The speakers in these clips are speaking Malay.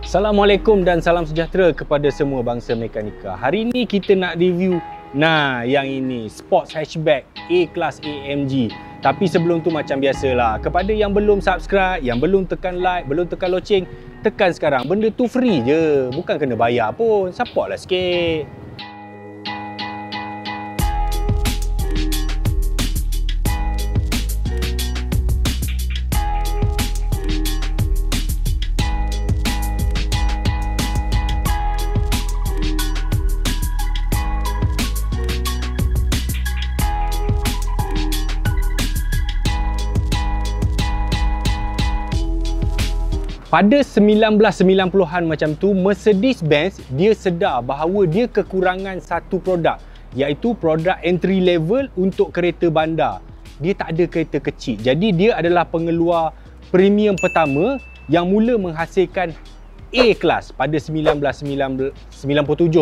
Assalamualaikum dan salam sejahtera kepada semua bangsa mekanika. Hari ini kita nak review yang ini sports hatchback A-Class AMG. Tapi sebelum tu macam biasalah, kepada yang belum subscribe, yang belum tekan like, belum tekan loceng, tekan sekarang. Benda tu free je, bukan kena bayar pun. Support lah sikit. Pada 1990-an macam tu, Mercedes-Benz dia sedar bahawa dia kekurangan satu produk, iaitu produk entry level untuk kereta bandar. Dia tak ada kereta kecil. Jadi dia adalah pengeluar premium pertama yang mula menghasilkan A-Class pada 1997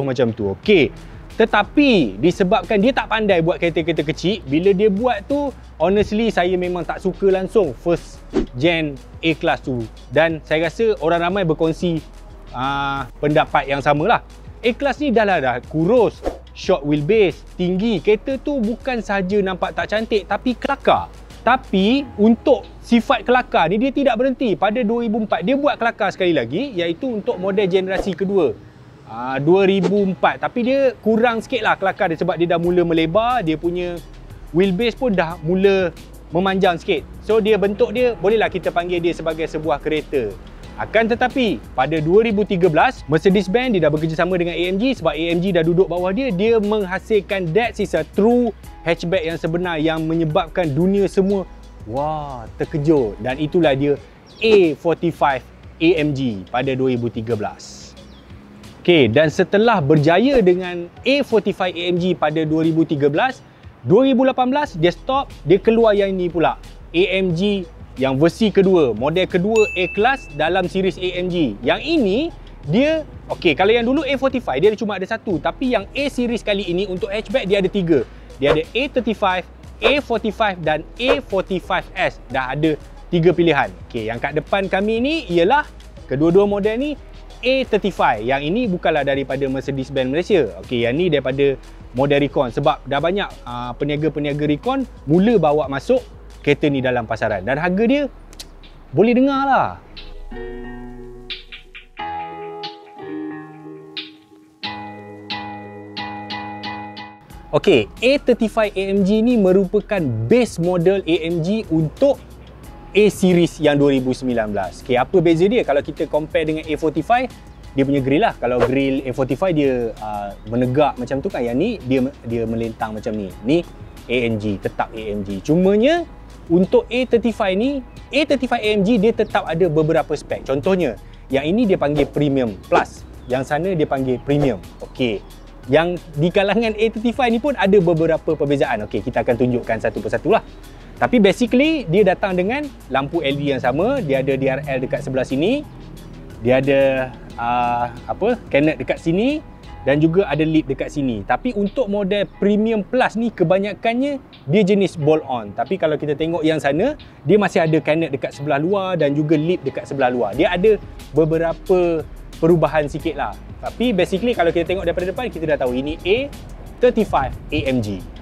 macam tu. Okey. Tetapi disebabkan dia tak pandai buat kereta-kereta kecil, bila dia buat tu, honestly saya memang tak suka langsung first gen A-Class tu. Dan saya rasa orang ramai berkongsi pendapat yang samalah. A-Class ni dah kurus, short wheelbase, tinggi. Kereta tu bukan sahaja nampak tak cantik tapi kelakar. Tapi untuk sifat kelakar ni dia tidak berhenti. Pada 2004 dia buat kelakar sekali lagi, iaitu untuk model generasi kedua. 2004, tapi dia kurang sikit lah kelakar dia sebab dia dah mula melebar, dia punya wheelbase pun dah mula memanjang sikit. So dia bentuk dia, bolehlah kita panggil dia sebagai sebuah kereta. Akan tetapi pada 2013 Mercedes-Benz dia dah bekerjasama dengan AMG, sebab AMG dah duduk bawah dia, dia menghasilkan that is a true hatchback yang sebenar, yang menyebabkan dunia semua terkejut. Dan itulah dia A45 AMG pada 2013. Okay, dan setelah berjaya dengan A45 AMG pada 2013, 2018 dia stop, dia keluar yang ini pula, AMG yang versi kedua, model kedua A-Class dalam series AMG. Yang ini dia, kalau yang dulu A45 dia cuma ada satu, tapi yang A series kali ini untuk hatchback dia ada tiga. Dia ada A35, A45 dan A45S. Dah ada tiga pilihan. Yang kat depan kami ni ialah kedua-dua model ni A35. Yang ini bukanlah daripada Mercedes-Benz Malaysia. Yang ni daripada model Recon. Sebab dah banyak peniaga-peniaga Recon mula bawa masuk kereta ni dalam pasaran. Dan harga dia boleh dengar lah. A35 AMG ni merupakan base model AMG untuk A-Series yang 2019. Apa beza dia? Kalau kita compare dengan A45, dia punya grill lah. Kalau grill A45 dia menegak macam tu kan. Yang ni dia melentang macam ni. Ni AMG, tetap AMG. Cumanya untuk A35 ni, A35 AMG dia tetap ada beberapa spek. Contohnya, yang ini dia panggil Premium Plus. Yang sana dia panggil Premium. Yang di kalangan A35 ni pun ada beberapa perbezaan. Kita akan tunjukkan satu persatu lah. Tapi basically dia datang dengan lampu LED yang sama, dia ada DRL dekat sebelah sini, dia ada Canet dekat sini dan juga ada lip dekat sini. Tapi untuk model Premium Plus ni kebanyakannya dia jenis bolt on. Tapi kalau kita tengok yang sana, dia masih ada Canet dekat sebelah luar dan juga lip dekat sebelah luar. Dia ada beberapa perubahan sikit lah. Tapi basically kalau kita tengok daripada depan, kita dah tahu ini A35 AMG.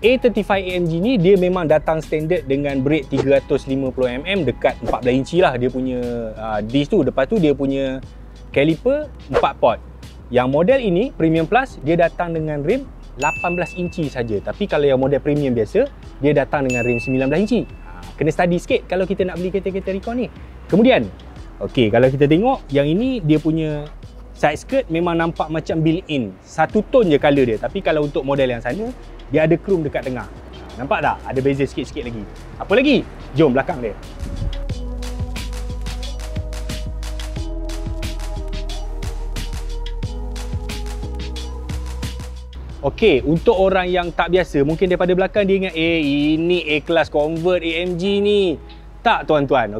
A35 AMG ni dia memang datang standard dengan brake 350mm dekat 14 inci lah dia punya disc tu. Lepas tu dia punya caliper 4 port. Yang model ini Premium Plus dia datang dengan rim 18 inci saja. Tapi kalau yang model premium biasa dia datang dengan rim 19 inci. Kena study sikit kalau kita nak beli kereta-kereta Recon ni. Kemudian kalau kita tengok yang ini dia punya side skirt memang nampak macam built-in. Satu tone je colour dia. Tapi kalau untuk model yang sana, dia ada chrome dekat tengah. Nampak tak? Ada beza sikit-sikit lagi. Apa lagi? Jom belakang dia. Untuk orang yang tak biasa, mungkin daripada belakang dia ingat, ini A-Class Convert AMG ni. Tak tuan-tuan.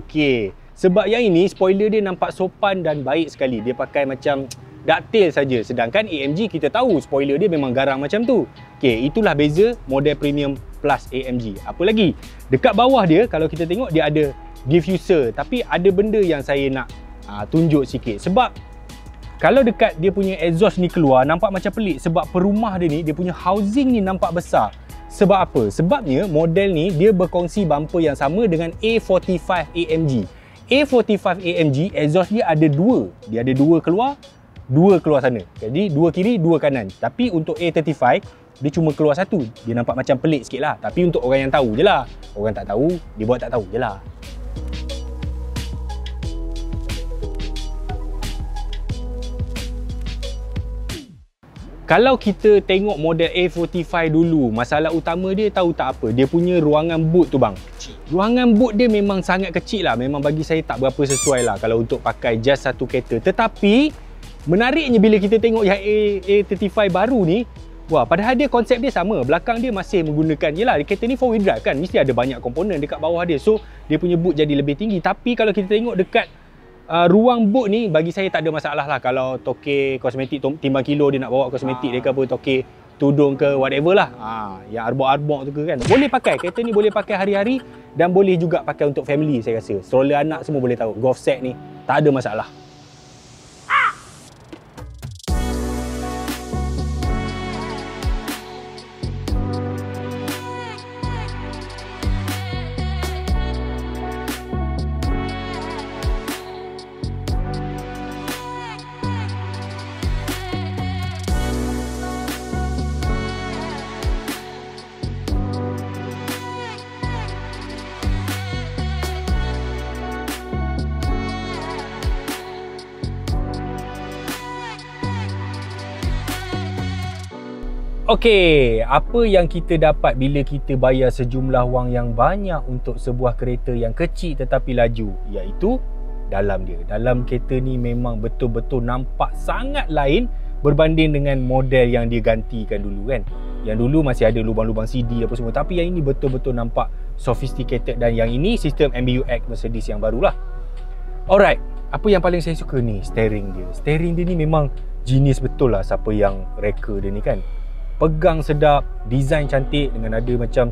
Sebab yang ini spoiler dia nampak sopan dan baik sekali. Dia pakai macam ducktail saja. Sedangkan AMG kita tahu spoiler dia memang garang macam tu. Itulah beza model Premium plus AMG. Apa lagi? Dekat bawah dia kalau kita tengok dia ada diffuser, tapi ada benda yang saya nak tunjuk sikit. Sebab kalau dekat dia punya exhaust ni keluar nampak macam pelik, sebab perumah dia ni, dia punya housing ni nampak besar. Sebab apa? Sebabnya model ni dia berkongsi bumper yang sama dengan A45 AMG. A45 AMG exhaust dia ada dua. Dia ada dua keluar sana. Jadi dua kiri, dua kanan. Tapi untuk A35 dia cuma keluar satu. Dia nampak macam pelik sikit lah. Tapi untuk orang yang tahu je lah. Orang tak tahu, dia buat tak tahu je lah. Kalau kita tengok model A45 dulu, masalah utama dia tahu tak apa? Dia punya ruangan boot tu bang. Ruangan boot dia memang sangat kecil lah. Memang bagi saya tak berapa sesuai lah kalau untuk pakai just satu kereta. Tetapi menariknya bila kita tengok yang A35 baru ni, wah, padahal dia konsep dia sama. Belakang dia masih menggunakan, yelah kereta ni 4-wheel drive kan, mesti ada banyak komponen dekat bawah dia. So dia punya boot jadi lebih tinggi. Tapi kalau kita tengok dekat ruang boot ni, bagi saya tak ada masalah lah. Kalau toke kosmetik timbang kilo dia nak bawa kosmetik dia ke apa, toke tudung ke whatever lah, yang arbok-arbok tu ke kan, boleh pakai. Kereta ni boleh pakai hari-hari dan boleh juga pakai untuk family. Saya rasa stroller anak semua boleh tahu. Golf set ni tak ada masalah. Okey, apa yang kita dapat bila kita bayar sejumlah wang yang banyak untuk sebuah kereta yang kecil tetapi laju, iaitu dalam dia. Dalam kereta ni memang betul-betul nampak sangat lain berbanding dengan model yang dia gantikan dulu kan. Yang dulu masih ada lubang-lubang CD apa semua, tapi yang ini betul-betul nampak sophisticated, dan yang ini sistem MBUX Mercedes yang barulah. Alright, apa yang paling saya suka ni? Steering dia. Steering dia ni memang genius betul lah siapa yang reka dia ni kan. Pegang sedap, design cantik dengan ada macam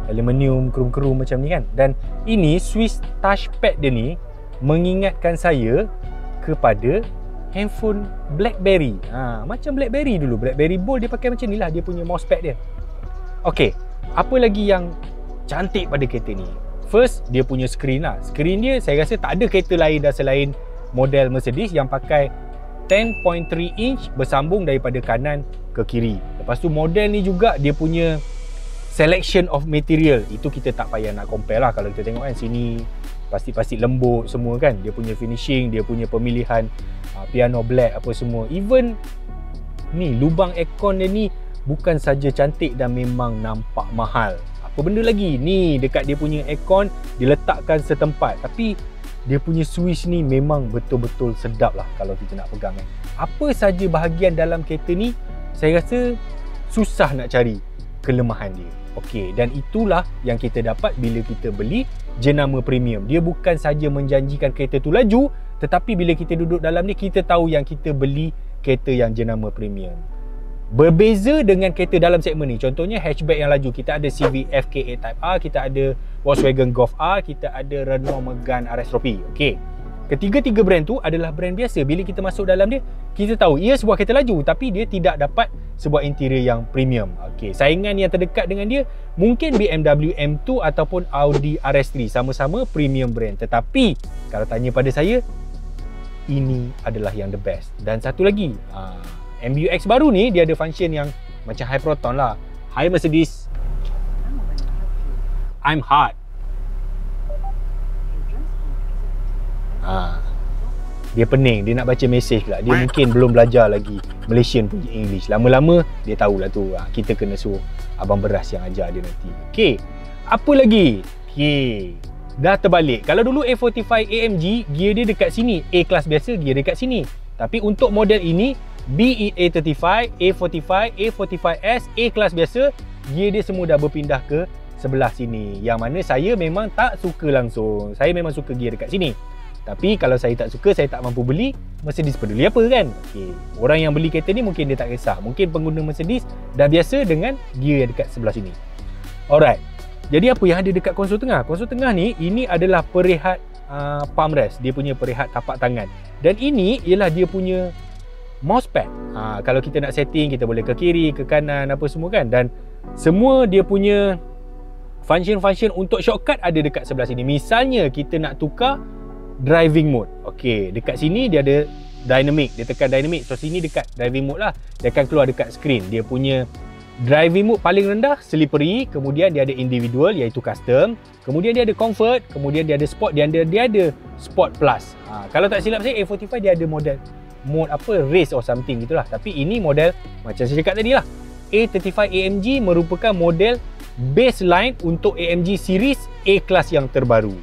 aluminium kerum-kerum macam ni kan. Dan ini Swiss touchpad dia ni mengingatkan saya kepada handphone BlackBerry. Macam BlackBerry dulu, BlackBerry Bold dia pakai macam ni lah, dia punya mousepad dia. Okey, apa lagi yang cantik pada kereta ni? First, dia punya screen lah. Screen dia saya rasa tak ada kereta lain dah selain model Mercedes yang pakai 10.3 inch bersambung daripada kanan ke kiri. Lepas tu model ni juga dia punya selection of material, itu kita tak payah nak compare lah. Kalau kita tengok kan sini plastik-plastik lembut semua kan, dia punya finishing, dia punya pemilihan piano black apa semua. Even ni lubang aircon dia ni bukan saja cantik dan memang nampak mahal. Apa benda lagi? Ni dekat dia punya aircon diletakkan setempat, tapi dia punya switch ni memang betul-betul sedap lah kalau kita nak pegang kan. Apa saja bahagian dalam kereta ni saya rasa susah nak cari kelemahan dia. Okey, dan itulah yang kita dapat bila kita beli jenama premium. Dia bukan saja menjanjikan kereta tu laju, tetapi bila kita duduk dalam ni kita tahu yang kita beli kereta yang jenama premium. Berbeza dengan kereta dalam segmen ni, contohnya hatchback yang laju, kita ada CVF K8 Type R, kita ada Volkswagen Golf R, kita ada Renault Megane RS Trophy. Okey, ketiga-tiga brand tu adalah brand biasa. Bila kita masuk dalam dia, kita tahu ia sebuah kereta laju, tapi dia tidak dapat sebuah interior yang premium. Okey, saingan yang terdekat dengan dia mungkin BMW M2 ataupun Audi RS3, sama-sama premium brand. Tetapi kalau tanya pada saya, ini adalah yang the best. Dan satu lagi, MBUX baru ni dia ada function yang macam high proton lah. Hi Mercedes, I'm hot. Dia pening, dia nak baca mesej pula. Dia mungkin belum belajar lagi Malaysian punya English. Lama-lama dia tahulah tu. Kita kena suruh abang beras yang ajar dia nanti. Okey, apa lagi? Okey, dah terbalik. Kalau dulu A45 AMG, gear dia dekat sini. A kelas biasa, gear dekat sini. Tapi untuk model ini, be it A35, A45, A45S, A kelas biasa, gear dia semua dah berpindah ke sebelah sini. Yang mana saya memang tak suka langsung. Saya memang suka gear dekat sini. Tapi kalau saya tak suka, saya tak mampu beli, Mercedes peduli apa kan? Okay. Orang yang beli kereta ni mungkin dia tak kisah. Mungkin pengguna Mercedes dah biasa dengan gear yang dekat sebelah sini. Alright. Jadi apa yang ada dekat konsol tengah? Konsol tengah ni, ini adalah perehat palm rest. Dia punya perehat tapak tangan. Dan ini ialah dia punya mousepad. Kalau kita nak setting, kita boleh ke kiri, ke kanan, apa semua kan. Dan semua dia punya function-function untuk shortcut ada dekat sebelah sini. Misalnya kita nak tukar driving mode. Okey, dekat sini dia ada dynamic. Dia tekan dynamic. So sini dekat driving mode lah. Dia akan keluar dekat screen. Dia punya driving mode paling rendah slippery, kemudian dia ada individual iaitu custom, kemudian dia ada comfort, kemudian dia ada sport, dia ada sport plus. Kalau tak silap saya A45 dia ada model mode apa, race or something gitulah. Tapi ini model macam saya cakap tadi lah, A35 AMG merupakan model baseline untuk AMG series A class yang terbaru.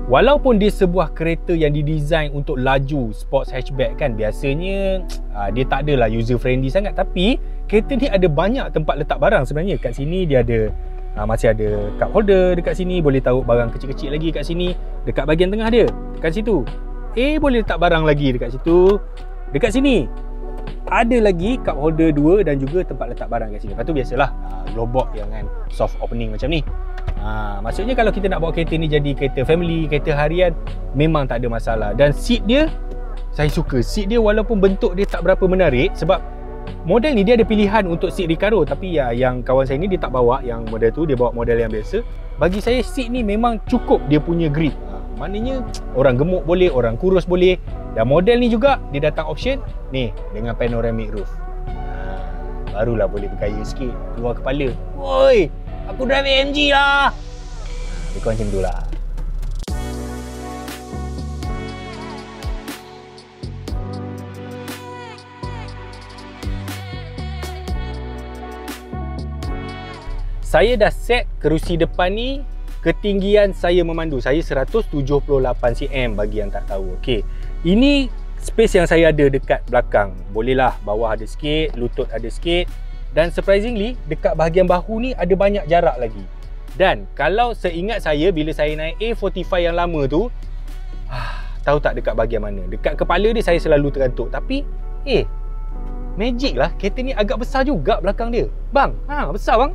Walaupun dia sebuah kereta yang didesain untuk laju sports hatchback kan, biasanya dia tak adalah user friendly sangat, tapi kereta ni ada banyak tempat letak barang sebenarnya. Kat sini dia ada masih ada cup holder dekat sini, boleh taruh barang kecil-kecil lagi kat sini. Dekat bahagian tengah dia, dekat situ boleh letak barang lagi dekat situ. Dekat sini ada lagi cup holder 2 dan juga tempat letak barang kat sini. Lepas tu biasalah glowbox yang kan soft opening macam ni. Maksudnya kalau kita nak bawa kereta ni jadi kereta family, kereta harian, memang tak ada masalah. Dan seat dia, saya suka seat dia walaupun bentuk dia tak berapa menarik. Sebab model ni dia ada pilihan untuk seat Recaro, tapi yang kawan saya ni dia tak bawa yang model tu, dia bawa model yang biasa. Bagi saya seat ni memang cukup dia punya grip. Maknanya orang gemuk boleh, orang kurus boleh. Dan model ni juga dia datang option ni dengan panoramic roof. Barulah boleh bergaya sikit, keluar kepala. Woi, aku drive AMG lah. Dia macam tu lah. Saya dah set kerusi depan ni, ketinggian saya memandu. Saya 178 cm bagi yang tak tahu. Okey. Ini space yang saya ada dekat belakang. Bolehlah bawah ada sikit, lutut ada sikit. Dan surprisingly, dekat bahagian bahu ni ada banyak jarak lagi. Dan kalau seingat saya, bila saya naik A45 yang lama tu, tahu tak dekat bahagian mana? Dekat kepala dia saya selalu terantuk. Tapi, magic lah, kereta ni agak besar juga belakang dia. Bang, besar bang.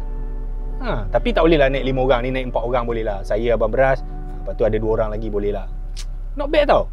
Tapi tak boleh lah naik 5 orang, ni naik 4 orang boleh lah. Saya, Abang Beras, lepas tu ada 2 orang lagi boleh lah. Not bad tau.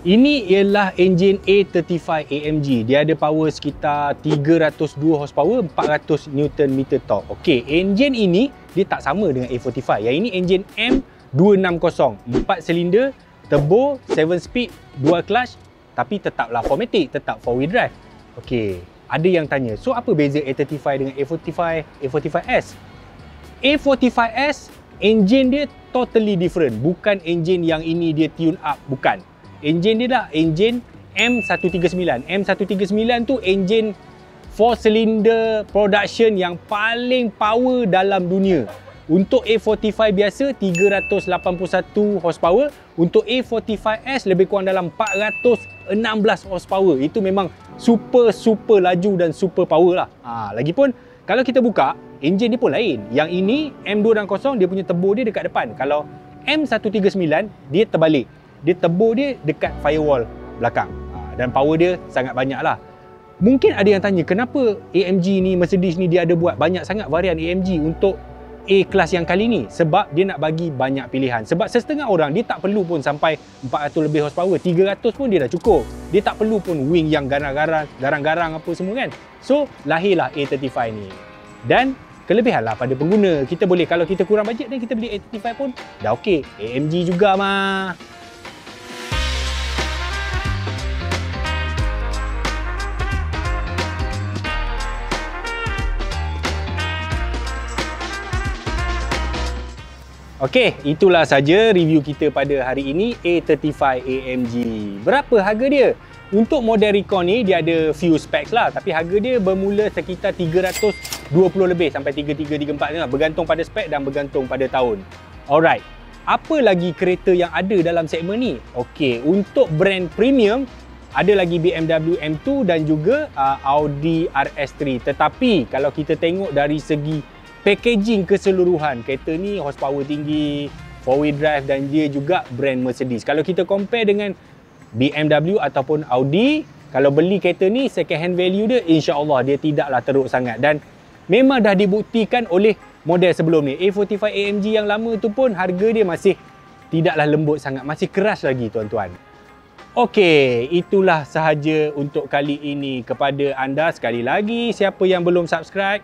Ini ialah enjin A35 AMG. Dia ada power sekitar 302 horsepower, 400 Nm torque. Okey, enjin ini dia tak sama dengan A45. Yang ini enjin M260, 4 silinder, turbo, 7 speed, dual clutch, tapi tetaplah 4matic, tetap 4 wheel drive. Okey, ada yang tanya, so apa beza A35 dengan A45, A45S? A45S enjin dia totally different. Bukan enjin yang ini dia tune up, bukan. Enjin dia dah enjin M139. M139 tu enjin 4 cylinder production yang paling power dalam dunia. Untuk A45 biasa 381 horsepower, untuk A45S lebih kurang dalam 416 horsepower. Itu memang super laju dan super power lah. Lagipun kalau kita buka, enjin dia pun lain. Yang ini M260 dia punya turbo dia dekat depan. Kalau M139 dia terbalik. Dia turbo dia dekat firewall belakang. Dan power dia sangat banyak lah. Mungkin ada yang tanya, kenapa AMG ni, Mercedes ni dia ada buat banyak sangat varian AMG untuk A-Class yang kali ni? Sebab dia nak bagi banyak pilihan. Sebab setengah orang dia tak perlu pun sampai 400 lebih horsepower, 300 pun dia dah cukup. Dia tak perlu pun wing yang garang-garang apa semua kan. So lahirlah A35 ni. Dan kelebihan lah pada pengguna. Kita boleh, kalau kita kurang bajet dan kita beli A35 pun dah okey. AMG juga mah. Okey, itulah saja review kita pada hari ini, A35 AMG. Berapa harga dia? Untuk model Recon ni dia ada few specs lah, tapi harga dia bermula sekitar 320 lebih sampai 3334 lah, bergantung pada spek dan bergantung pada tahun. Alright, apa lagi kereta yang ada dalam segmen ni? Okey, untuk brand premium ada lagi BMW M2 dan juga Audi RS3. Tetapi kalau kita tengok dari segi packaging keseluruhan, kereta ni horsepower tinggi, 4-wheel drive dan dia juga brand Mercedes. Kalau kita compare dengan BMW ataupun Audi, kalau beli kereta ni second hand value dia, insya-Allah dia tidaklah teruk sangat, dan memang dah dibuktikan oleh model sebelum ni. A45 AMG yang lama tu pun harga dia masih tidaklah lembut sangat, masih keras lagi tuan-tuan. Okey, itulah sahaja untuk kali ini. Kepada anda sekali lagi, siapa yang belum subscribe,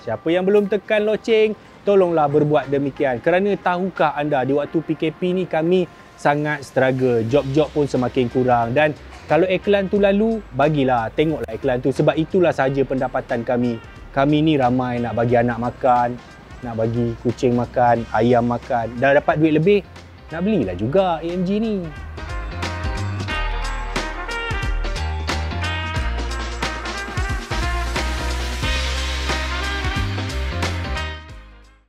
siapa yang belum tekan loceng, tolonglah berbuat demikian. Kerana tahukah anda, di waktu PKP ni kami sangat struggle, job-job pun semakin kurang, dan kalau iklan tu lalu, bagilah, tengoklah iklan tu, sebab itulah sahaja pendapatan kami. Kami ni ramai nak bagi anak makan, nak bagi kucing makan, ayam makan, dah dapat duit lebih, nak belilah juga AMG ni.